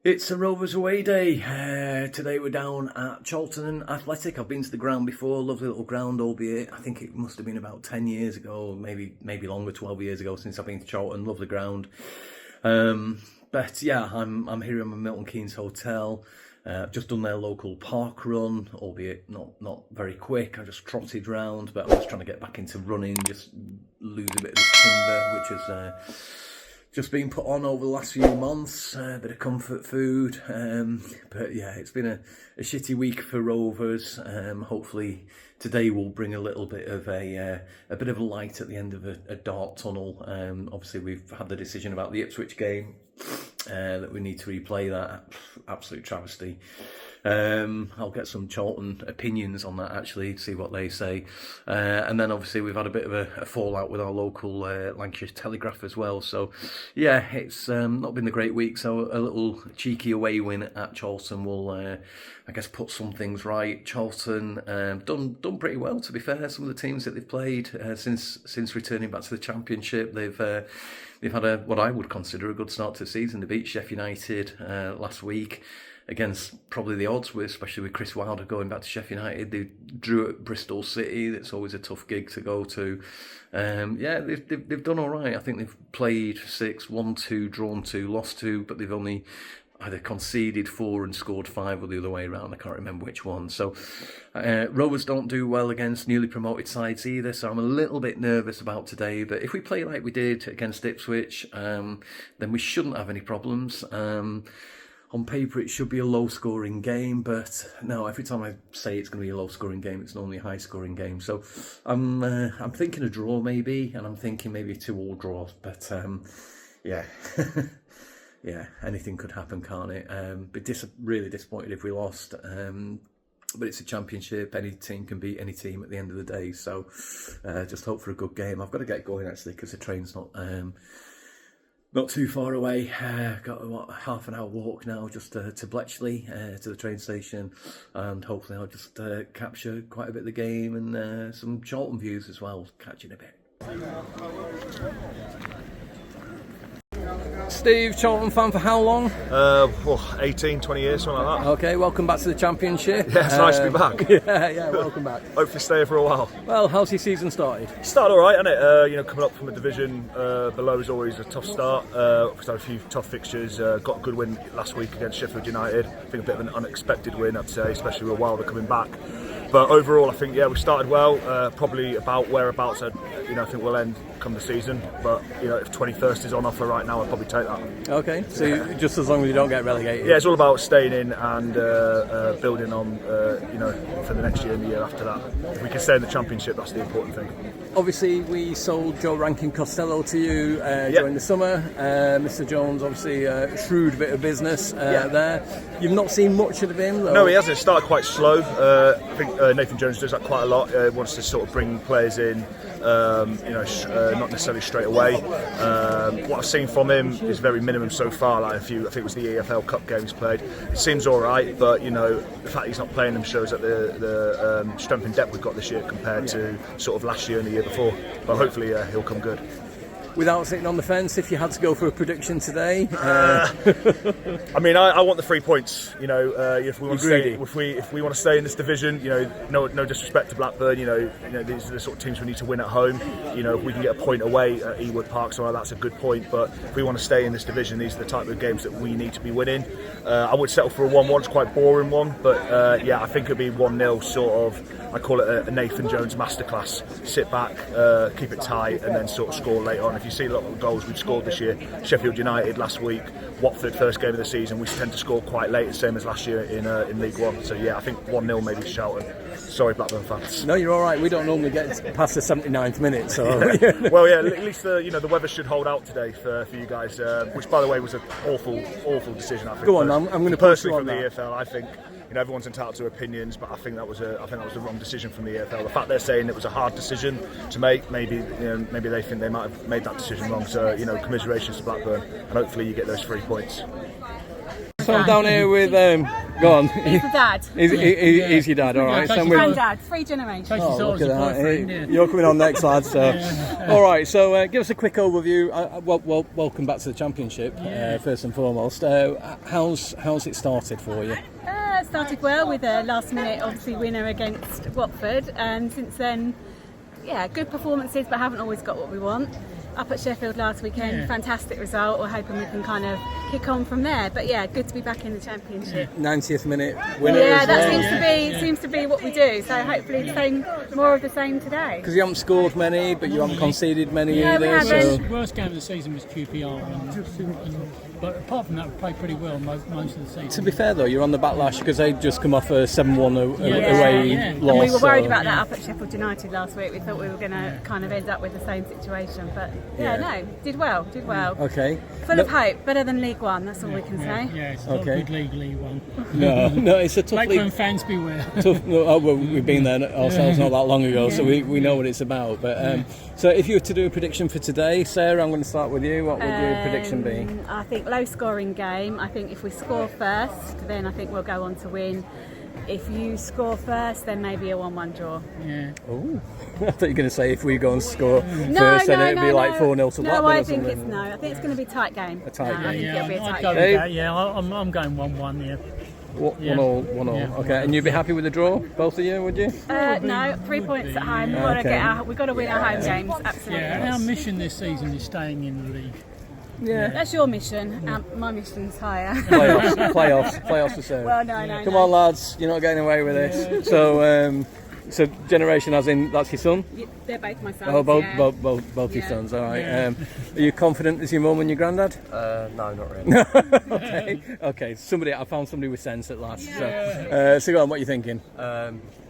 It's a Rovers away day. Today we're down at Charlton Athletic. I've been to the ground before, lovely little ground, albeit I think it must have been about 10 years ago, maybe longer, 12 years ago since I've been to Charlton. Lovely ground. But yeah, I'm here in my Milton Keynes hotel. I've just done their local park run, albeit not very quick. I just trotted round, but I'm just trying to get back into running, just lose a bit of this timber, which is just been put on over the last few months, a bit of comfort food, but yeah, it's been a shitty week for Rovers. Hopefully today will bring a little bit of a bit of a light at the end of a dark tunnel. Obviously we've had the decision about the Ipswich game, that we need to replay that. Absolute travesty. I'll get some Charlton opinions on that actually, see what they say. And then obviously we've had a bit of a fallout with our local Lancashire Telegraph as well. So yeah, it's not been the great week. So a little cheeky away win at Charlton will, I guess, put some things right. Charlton done pretty well, to be fair. Some of the teams that they've played since returning back to the Championship, they've had what I would consider a good start to the season. They beat Sheffield United last week, against probably the odds, especially with Chris Wilder going back to Sheffield United. They drew at Bristol City. That's always a tough gig to go to. Yeah, they've done all right. I think they've played 6, won 2, drawn 2, lost 2, but they've only either conceded 4 and scored 5 or the other way around. I can't remember which one. So Rovers don't do well against newly promoted sides either, so I'm a little bit nervous about today. But if we play like we did against Ipswich, then we shouldn't have any problems. On paper, it should be a low-scoring game, but no, every time I say it's going to be a low-scoring game, it's normally a high-scoring game. So I'm thinking a draw maybe, and I'm thinking maybe a 2-2 draw. But yeah, yeah, anything could happen, can't it? Really disappointed if we lost. But it's a championship. Any team can beat any team at the end of the day. So just hope for a good game. I've got to get going actually because the train's not too far away. Got half an hour walk now just to Bletchley, to the train station, and hopefully I'll just capture quite a bit of the game and some Charlton views as well. Catch you in a bit. Steve, Charlton fan for how long? 18, 20 years, something like that. Okay, welcome back to the Championship. Yeah, it's nice to be back. Yeah, welcome back. Hopefully stay here for a while. Well, how's your season started? Started alright, hasn't it? Coming up from a division below is always a tough start. We've had a few tough fixtures. Got a good win last week against Sheffield United. I think a bit of an unexpected win, I'd say, especially with Wilder coming back. But overall, I think, we started well. Probably about whereabouts I think we'll end come the season. But, if 21st is on offer right now, I'd probably take that. Okay, so just as long as you don't get relegated. Yeah, it's all about staying in and building on, for the next year and the year after that. If we can stay in the Championship, that's the important thing. Obviously, we sold Joe Rankin Costello to you during the summer. Mr. Jones, obviously, shrewd bit of business there. You've not seen much of him, though. No, he hasn't. It started quite slow. I think Nathan Jones does that quite a lot. Wants to sort of bring players in, not necessarily straight away. What I've seen from him is very minimum so far. Like I think it was the EFL Cup games played. It seems all right, but the fact he's not playing them shows that the strength and depth we've got this year compared to sort of last year and the year before. But hopefully he'll come good. Without sitting on the fence, if you had to go for a prediction today, I want the 3 points. If we want to stay, if we want to stay in this division, no disrespect to Blackburn. These are the sort of teams we need to win at home. If we can get a point away at Ewood Park, so that's a good point. But if we want to stay in this division, these are the type of games that we need to be winning. I would settle for a 1-1. It's quite a boring one, but I think it'd be 1-0 sort of. I call it a Nathan Jones masterclass. Sit back, keep it tight, and then sort of score later on. If you see a lot of the goals we've scored this year, Sheffield United last week, Watford first game of the season, we tend to score quite late, the same as last year in League One. So I think 1-0 maybe Charlton. Sorry, Blackburn fans. No, you're all right. We don't normally get past the 79th minute, so. Well, at least the weather should hold out today for you guys, which by the way was an awful decision. I think. Go on, I'm going to personally from the EFL. I think everyone's entitled to opinions, but I think that was the wrong decision from the EFL. The fact they're saying it was a hard decision to make, maybe they think they might have made that decision wrong. So commiserations to Blackburn, and hopefully you get those 3 points. So I'm down here with Go on. He's the dad. He's your dad, all right. Yeah, granddad, 3 generations. Oh, look at that. You're coming on next, lad. So, all right. So, give us a quick overview. Welcome back to the Championship. First and foremost, how's it started for you? It started well with a last-minute, obviously, winner against Watford, and since then, good performances, but haven't always got what we want. Up at Sheffield last weekend, fantastic result. We're hoping we can kind of kick on from there. But good to be back in the Championship. 90th minute winner. Yeah, that seems to be what we do. So hopefully, more of the same today. Because you haven't scored many, but you haven't conceded many either. We haven't. The worst game of the season was QPR, but apart from that, we played pretty well most of the season. To be fair though, you're on the backlash because they'd just come off a 7-1 away loss. And we were worried about that up at Sheffield United last week. We thought we were going to kind of end up with the same situation, but did well. Okay. Full of hope, better than League One. That's all we can say. Yeah, it's not a good League One. No, it's a tough Blackburn league. fans beware. We've been there ourselves not that long ago, so we know what it's about. But so, if you were to do a prediction for today, Sarah, I'm going to start with you. What would your prediction be? I think low-scoring game. I think if we score first, then I think we'll go on to win. If you score first, then maybe a 1-1 draw. Yeah. Oh, I thought you were going to say if we go and score first, then it'd be like 4-0 to Blackburn. No, I think I think it's going to be a tight game. A tight game. I think it'll be a tight I'd go game. with that. Yeah, I'm going 1-1. Yeah. 1-1. Yeah. Okay, and you'd be happy with the draw, both of you, would you? No, 3 points at home. We've got to win our home games. Absolutely. Yeah, and our mission this season is staying in the league. Yeah. That's your mission. My mission's higher. Playoffs for Sarah. Well, no. Come on, lads, you're not getting away with this. So generation, as in that's your son? They're both my sons. Oh, both your sons. All right. Are you confident as your mum and your granddad? No, not really. Okay. I found somebody with sense at last. So go on. What are you thinking?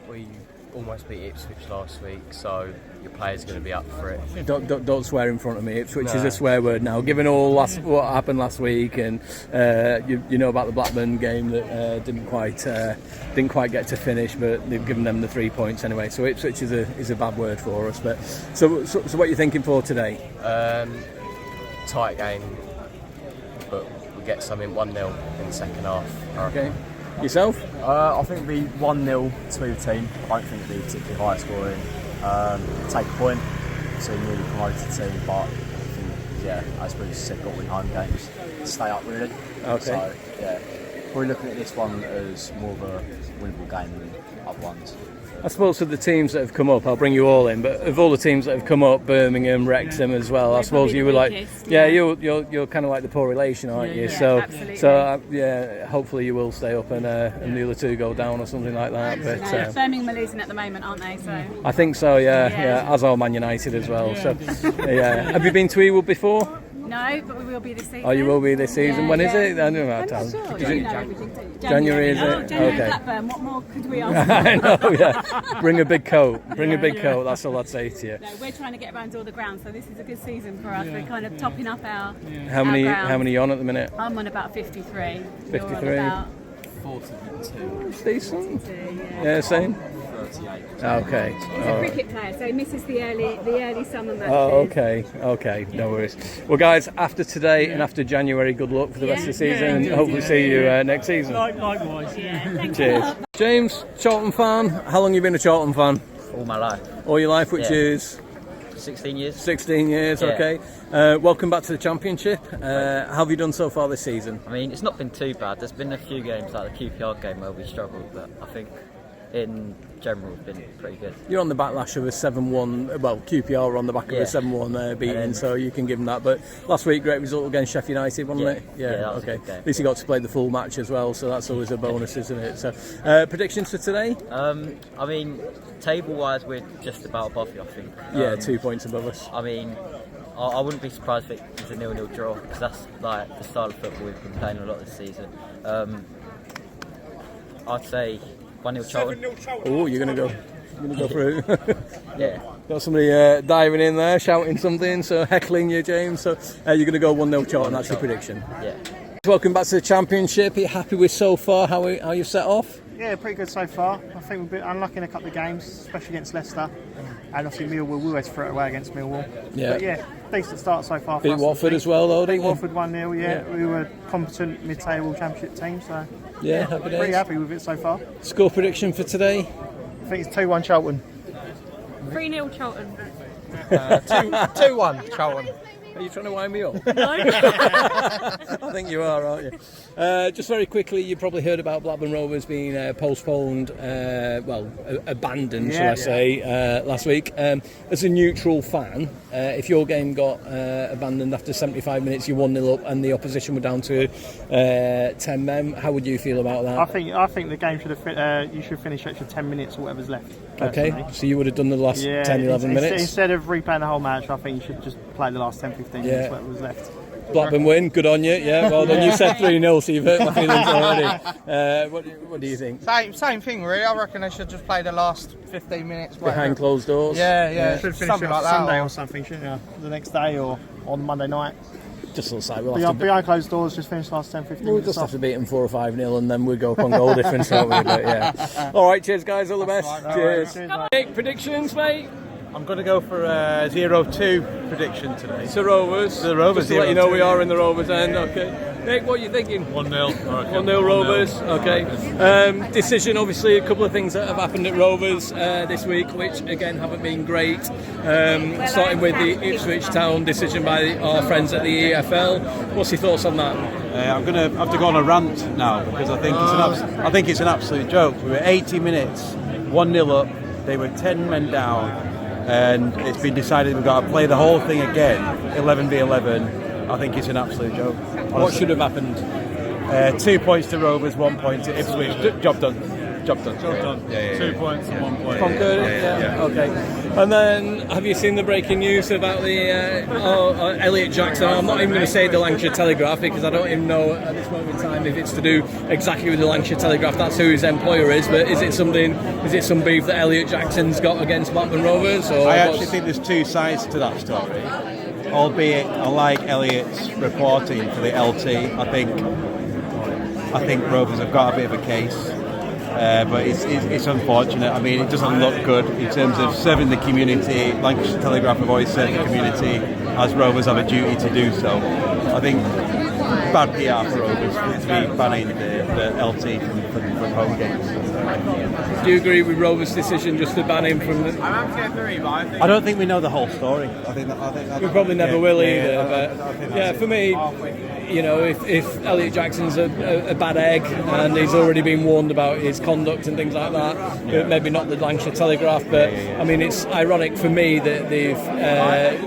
We almost beat Ipswich last week, so your players are going to be up for it. Don't swear in front of me. Ipswich is a swear word now. Given what happened last week, and you know about the Blackburn game that didn't quite get to finish, but they've given them the 3 points anyway. So Ipswich is a bad word for us. But so what are you thinking for today? Tight game, but we get something 1-0 in the second half. Okay. Yourself? I think it'll be 1-0 to the team. I don't think it'll be particularly high scoring. Take a point to a newly promoted team, but I think, as Bruce said, got to win home games to stay up really. Okay. So, we're looking at this one as more of a winnable game than other ones. I suppose of the teams that have come up, I'll bring you all in, but of all the teams that have come up, Birmingham, Wrexham as well, I suppose you were like, you're kind of like the poor relation, aren't you? So hopefully you will stay up and the other two go down or something like that. But Birmingham are losing at the moment, aren't they? So I think so, as are Man United as well. So Have you been to Ewood before? No, but we will be this season. Oh, you will be this season. When is it? I don't know. I'm not sure. January, is it? January, Okay. Blackburn. What more could we ask? I know. Bring a big coat. Coat. That's all I'd say to you. No, we're trying to get around all the ground, so this is a good season for us. We're kind of topping up our. How many ground. are you on at the minute? I'm on about 53. 53. You're on about 42. It's decent. 42, Yeah, same. 38. Okay. He's a cricket player, so he misses the early summer matches. Oh, okay. No worries. Well, guys, after today and after January, good luck for the rest of the season, and hopefully see you next season. Likewise. Thanks Cheers. James, Charlton fan. How long have you been a Charlton fan? All my life. All your life, which is 16 years. 16 years. Yeah. Okay. Welcome back to the Championship. How have you done so far this season? I mean, it's not been too bad. There's been a few games like the QPR game where we struggled, but I think in general we've been pretty good. You're on the backlash of a 7-1, well, QPR were on the back of a 7-1 beating, so you can give them that. But last week, great result against Sheffield United, wasn't it? Yeah, that was okay. a good game. At least you got to play the full match as well, so that's always a bonus, isn't it? So, predictions for today? I mean, table-wise, we're just about above you, I think. 2 points above us. I mean, I wouldn't be surprised if it's a 0-0 draw, because that's like the style of football we've been playing a lot this season. I'd say 1-0 Charlton. Oh, you're going to go through. Yeah. Got somebody diving in there, shouting something, so heckling you, James. So you're going to go 1-0 Charlton, that's your prediction. Yeah. Welcome back to the Championship. Are you happy with so far how you set off? Yeah, pretty good so far. I think we've been unlucky in a couple of games, especially against Leicester. And obviously Millwall, we always throw it away against Millwall. Yeah. But yeah, decent start so far. Beat Watford as well, though, didn't you? Watford 1-0, yeah. We were competent mid-table championship team, so Yeah, happy days. pretty happy with it so far. Score prediction for today? I think it's 2-1 Charlton. 3-0 Charlton. 2-1 Charlton. Are you trying to wind me up? No. I think you are, aren't you? Just very quickly, you probably heard about Blackburn Rovers being postponed, abandoned, shall I say, last week. As a neutral fan, if your game got abandoned after 75 minutes, you 1-0 up and the opposition were down to 10 men, how would you feel about that? I think the game should have you should finish extra 10 minutes or whatever's left. Okay, personally. so you would have done the last 10, 11 minutes? Instead of replaying the whole match, I think you should just play the last 10, 15 minutes, whatever was left. Blackburn win, good on you. Yeah, well done. You said 3-0, so you've hurt my feelings already. What do you think? Same thing, really. I reckon they should just play the last 15 minutes. Behind closed doors? Yeah. Should finish something like that. Sunday or something, shouldn't you? The next day or on Monday night. Just looks like we'll have to... Behind closed doors, just finish the last 10, 15 We'll minutes. just have to beat them 4 or 5-0 and then we'll go up on goal difference, won't we? But yeah. All right, cheers, guys. All the best. Cheers. Nick, predictions, mate? I'm going to go for a 0-2 prediction today. So Rovers. The Rovers. Just to let you know, we are in the Rovers end. Okay. Nick, what are you thinking? 1-0. 1-0 Rovers. Okay. Decision, obviously, a couple of things that have happened at Rovers this week, which again haven't been great. Starting with the Ipswich Town decision by our friends at the EFL. What's your thoughts on that? I'm going to have to go on a rant now because I think it's an absolute joke. We were 80 minutes, 1-0 up. They were 10 men down. And it's been decided we've got to play the whole thing again, 11v11. I think it's an absolute joke. Honestly. What should have happened? 2 points to Rovers, 1 point to Ipswich. Job done. Yeah. 2 points and 1 point. Concurred? Yeah. Okay. And then, have you seen the breaking news about the Elliot Jackson? I'm not even going to say the Lancashire Telegraph because I don't even know at this moment in time if it's to do exactly with the Lancashire Telegraph. That's who his employer is. But is it some beef that Elliot Jackson's got against Blackburn Rovers? Or I actually think there's two sides to that story. Albeit, I like Elliot's reporting for the LT. I think Rovers have got a bit of a case. But it's unfortunate. I mean, it doesn't look good in terms of serving the community. Lancashire Telegraph have always served the community, as Rovers have a duty to do so. I think bad PR for Rovers to be banning the LT from home games. Do you agree with Rovers' decision just to ban him from the... I'm happy to agree, but I don't think we know the whole story. I think we probably never will either. But for me, you know, if Elliot Jackson's a bad egg and he's already been warned about his conduct and things like that, maybe not the Lancashire Telegraph, but I mean, it's ironic for me that they've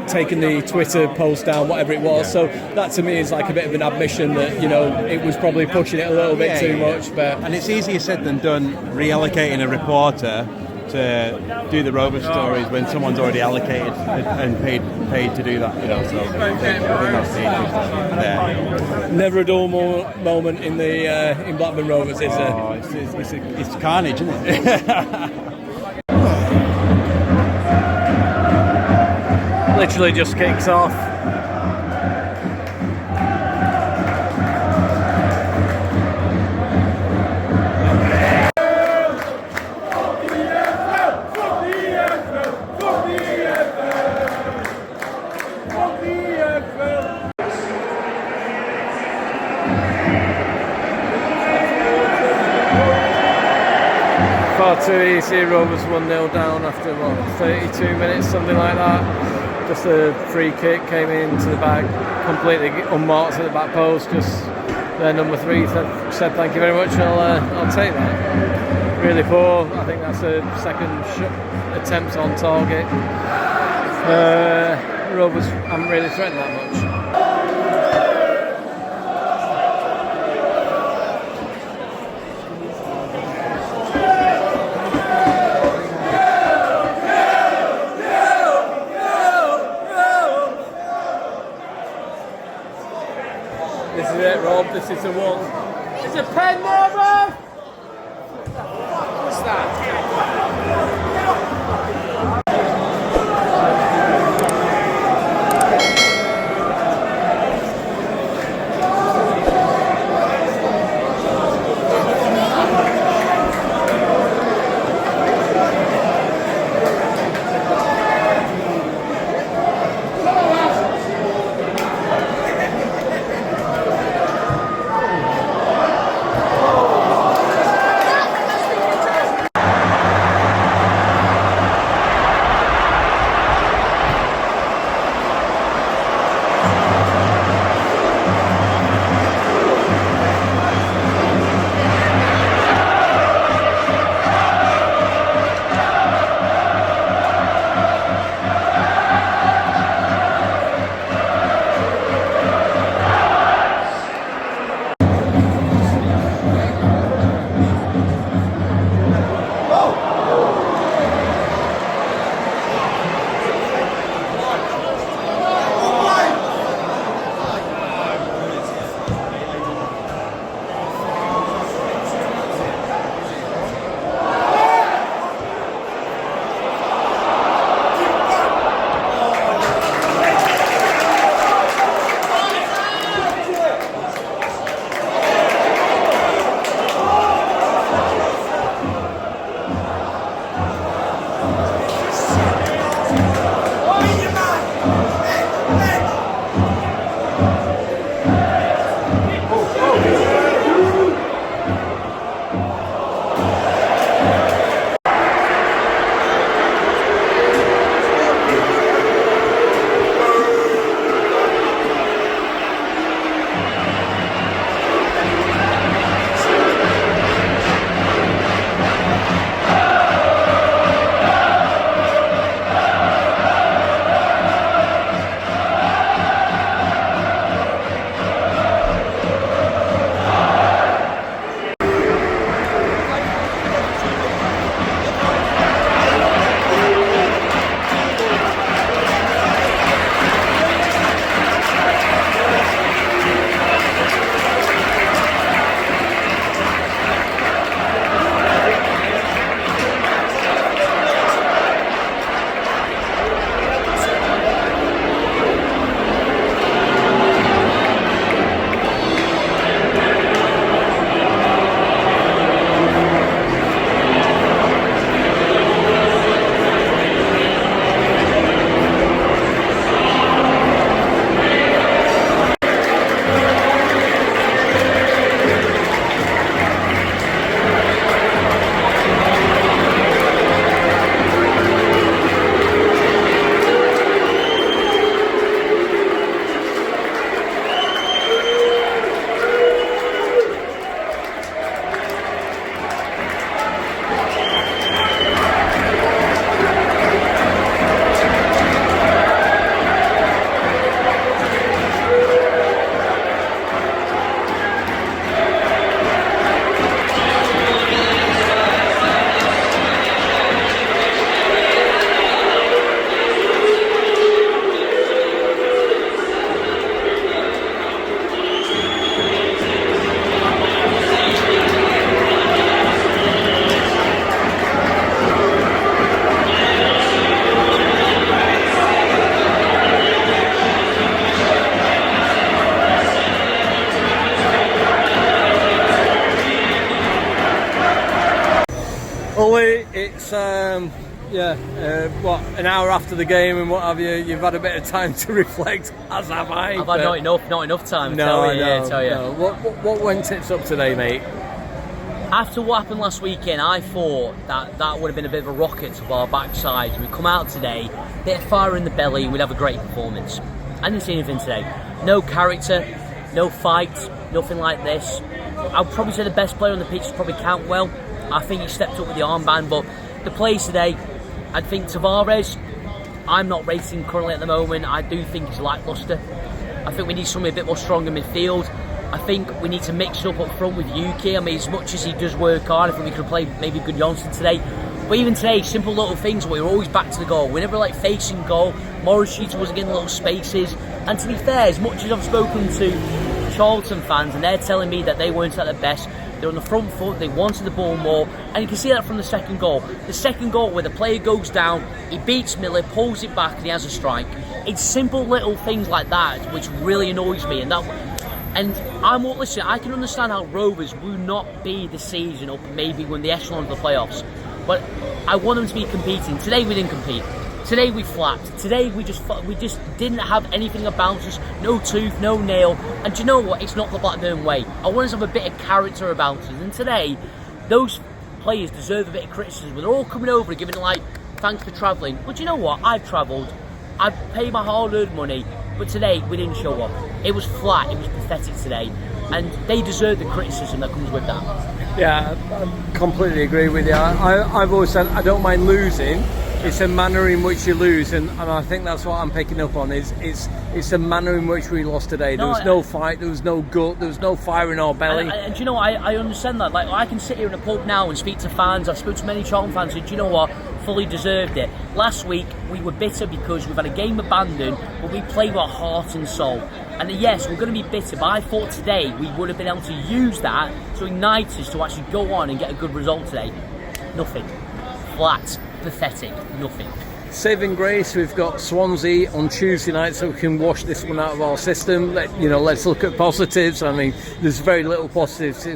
taken the Twitter post down, whatever it was. So that to me is like a bit of an admission that, you know, it was probably pushing it a little bit too much. And it's easier said than done reallocating a reporter to do the Rovers stories when someone's already allocated and paid to do that, you know. So I think that's the issue. Never a dull moment in the in Blackburn Rovers, is there? It's carnage, isn't it? Literally just kicks off. Far too easy. Rovers 1-0 down after 32 minutes, something like that. Just a free kick came into the back, completely unmarked at the back post. Just their number 3 said thank you very much. I'll take that. Really poor. I think that's a second attempt on target. Rovers haven't really threatened that much. This is it, Rob. This is the one. It's a pen there, bro! What's that? Ollie, it's what, an hour after the game and what have you. You've had a bit of time to reflect, as have I. I've had not enough time. No, tell you. No. What went tits up today, mate? After what happened last weekend, I thought that would have been a bit of a rocket to our backsides. We come out today, bit of fire in the belly, we'd have a great performance. I didn't see anything today. No character, no fight, nothing like this. I'd probably say the best player on the pitch is probably Cantwell. I think he stepped up with the armband, but the plays today, I think Tavares, I'm not rating currently at the moment. I do think he's lacklustre. I think we need somebody a bit more strong in midfield. I think we need to mix it up front with Yuki. I mean, as much as he does work hard, I think we could play maybe good Jontys today. But even today, simple little things where we were always back to the goal. We never like facing goal. Morris Shooter wasn't getting little spaces. And to be fair, as much as I've spoken to Charlton fans and they're telling me that they weren't at their best, they're on the front foot, they wanted the ball more, and you can see that from the second goal. The second goal where the player goes down, he beats Miller, pulls it back and he has a strike. It's simple little things like that which really annoys me, listen, I can understand how Rovers will not be the season up, maybe win the echelon of the playoffs, but I want them to be competing. Today we didn't compete. Today we flapped. Today we just didn't have anything about us. No tooth, no nail. And do you know what? It's not the Blackburn way. I want us to have a bit of character about us. And today, those players deserve a bit of criticism. They're all coming over and giving thanks for travelling. But do you know what? I've travelled. I've paid my hard-earned money. But today we didn't show up. It was flat. It was pathetic today. And they deserve the criticism that comes with that. Yeah, I completely agree with you. I've always said I don't mind losing. It's a manner in which you lose, and I think that's what I'm picking up on. It's a manner in which we lost today. There was no fight, there was no gut, there was no fire in our belly. And do you know, I understand that. Like, I can sit here in a pub now and speak to fans. I've spoken to many Charlton fans, and do you know what? Fully deserved it. Last week we were bitter because we've had a game abandoned, but we played with our heart and soul. And yes, we're going to be bitter, but I thought today we would have been able to use that to ignite us to actually go on and get a good result today. Nothing. Flat. Pathetic. Nothing. Saving grace, we've got Swansea on Tuesday night, so we can wash this one out of our system. Let's look at positives. I mean, there's very little positives,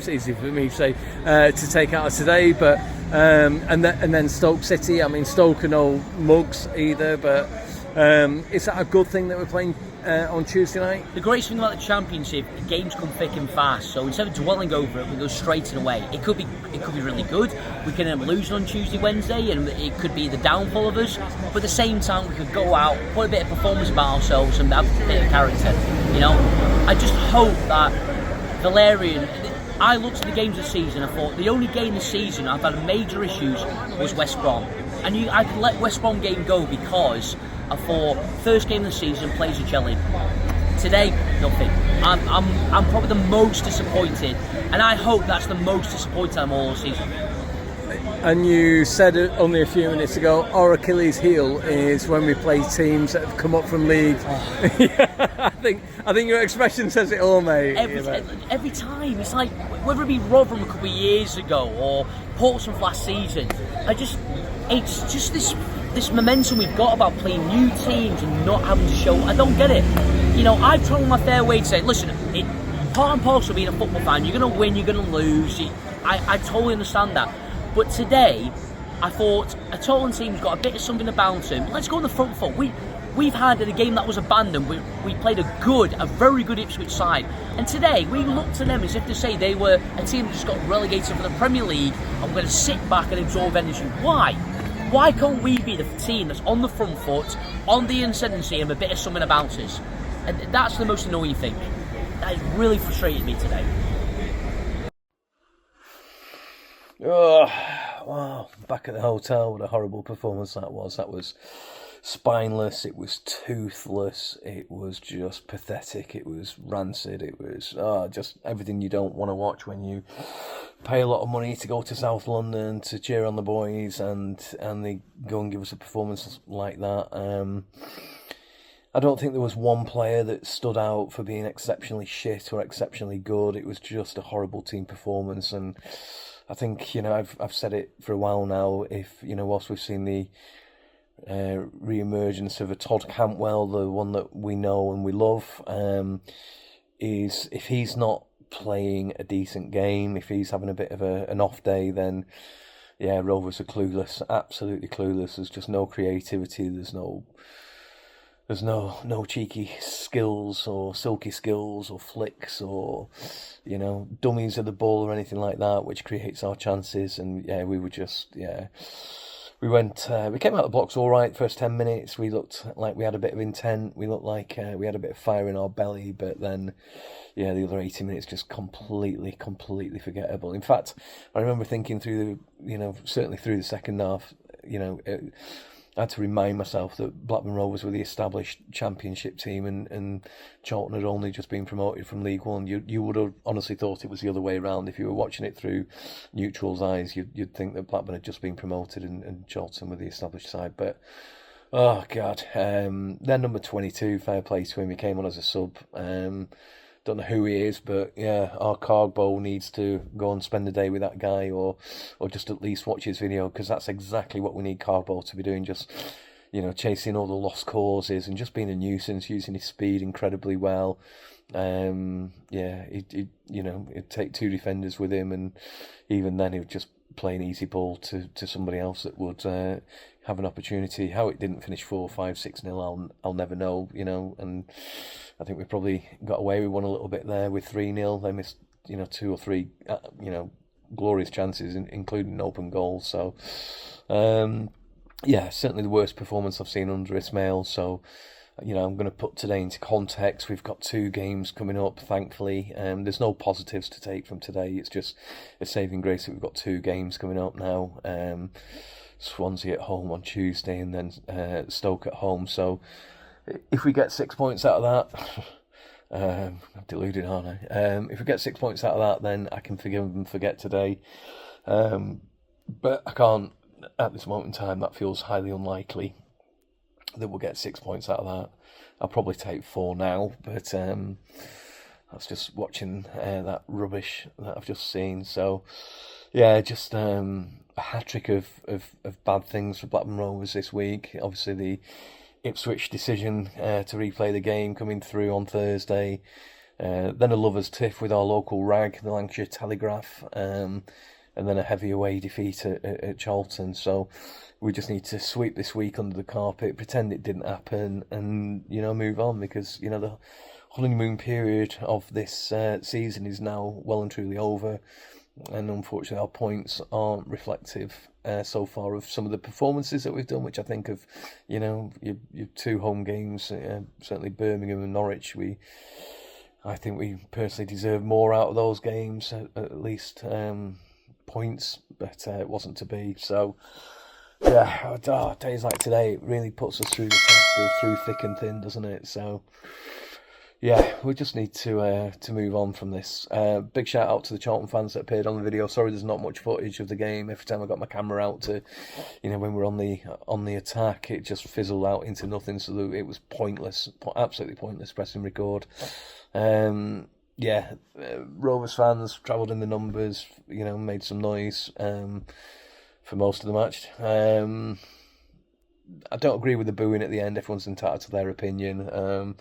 easy for me to say, to take out of today. But and then Stoke City. I mean, Stoke are no mugs either. But is that a good thing that we're playing on Tuesday night? The great thing about the Championship, the games come thick and fast. So instead of dwelling over it, we go straight and away. It could be really good. We can end up losing on Tuesday, Wednesday, and it could be the downfall of us. But at the same time, we could go out, put a bit of performance about ourselves, and have a bit of character. I just hope that Valerian. I looked at the games of the season. I thought the only game this season I've had major issues was West Brom, and I could let West Brom game go because I thought first game of the season plays a jelly. Today, nothing. I'm probably the most disappointed, and I hope that's the most disappointed I'm all season. And you said it only a few minutes ago, our Achilles heel is when we play teams that have come up from league. I think your expression says it all, mate. Every time, it's like, whether it be Rotherham a couple of years ago or Portsmouth last season, it's just this momentum we've got about playing new teams and not having to show. I don't get it. I've tried my fair way to say, listen, part and parcel of being a football fan, you're going to win, you're going to lose. I totally understand that. But today, I thought a Charlton team's got a bit of something about them. Let's go on the front foot. We've had in a game that was abandoned. We played a very good Ipswich side, and today we looked to them as if to say they were a team that just got relegated from the Premier League and we're going to sit back and absorb energy. Why? Why can't we be the team that's on the front foot, on the ascendancy, and a bit of something about us? And that's the most annoying thing. That has really frustrated me today. Oh, wow. Back at the hotel, what a horrible performance that was. That was spineless, it was toothless, it was just pathetic, it was rancid, it was just everything you don't want to watch when you pay a lot of money to go to South London to cheer on the boys and they go and give us a performance like that. I don't think there was one player that stood out for being exceptionally shit or exceptionally good. It was just a horrible team performance, and I think, I've said it for a while now, whilst we've seen the re-emergence of a Todd Cantwell, the one that we know and we love, is if he's not playing a decent game. If he's having a bit of an off day, then yeah, Rovers are clueless, absolutely clueless. There's just no creativity. There's no cheeky skills or silky skills or flicks or, you know, dummies of the ball or anything like that, which creates our chances. And yeah, we were just, yeah, we came out of the blocks all right. First 10 minutes, we looked like we had a bit of intent. We looked like we had a bit of fire in our belly, but then, yeah, the other 80 minutes just completely forgettable. In fact, I remember thinking certainly through the second half, I had to remind myself that Blackburn Rovers were the established championship team and Charlton had only just been promoted from League One. You would have honestly thought it was the other way around. If you were watching it through neutral's eyes, you'd think that Blackburn had just been promoted and Charlton were the established side. But, oh, God. Then number 22, fair play to him, he came on as a sub. Don't know who he is, but yeah, our Carbo needs to go and spend the day with that guy or just at least watch his video, because that's exactly what we need Carbo to be doing, just, chasing all the lost causes and just being a nuisance, using his speed incredibly well. It'd take two defenders with him, and even then he would just play an easy ball to somebody else that would have an opportunity. How it didn't finish 4, 5, 6-0, I'll never know, and I think we probably got away with one a little bit there with 3-0. They missed, 2 or 3, glorious chances, including an open goal. So, certainly the worst performance I've seen under Ismail. So, I'm going to put today into context. We've got 2 games coming up, thankfully. There's no positives to take from today. It's just a saving grace that we've got 2 games coming up now. Swansea at home on Tuesday and then Stoke at home. So if we get 6 points out of that, I'm deluded, aren't I? If we get 6 points out of that, then I can forgive and forget today. But I can't, at this moment in time, that feels highly unlikely that we'll get 6 points out of that. I'll probably take 4 now, but that's just watching that rubbish that I've just seen. So, yeah, just a hat-trick of bad things for Blackburn Rovers this week. Obviously, the Ipswich decision to replay the game coming through on Thursday. Then a lovers' tiff with our local rag, the Lancashire Telegraph. And then a heavy away defeat at Charlton. So we just need to sweep this week under the carpet, pretend it didn't happen, and, move on, because, the honeymoon period of this season is now well and truly over. And unfortunately, our points aren't reflective so far of some of the performances that we've done, which I think of, your 2 home games, certainly Birmingham and Norwich. I think we personally deserve more out of those games, at least points, but it wasn't to be. So, yeah, days like today, it really puts us through the test of through thick and thin, doesn't it? So, yeah, we just need to move on from this. Big shout out to the Charlton fans that appeared on the video. Sorry, there's not much footage of the game. Every time I got my camera out to, when we're on the attack, it just fizzled out into nothing. So it was pointless, absolutely pointless pressing record. Rovers fans travelled in the numbers, made some noise for most of the match. I don't agree with the booing at the end. Everyone's entitled to their opinion.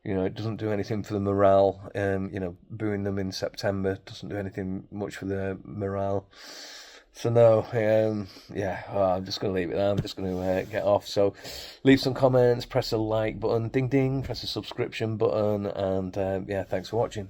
It doesn't do anything for the morale. Booing them in September doesn't do anything much for the morale. So no, I'm just going to leave it there. I'm just going to get off. So leave some comments, press a like button, ding ding, press a subscription button, and thanks for watching.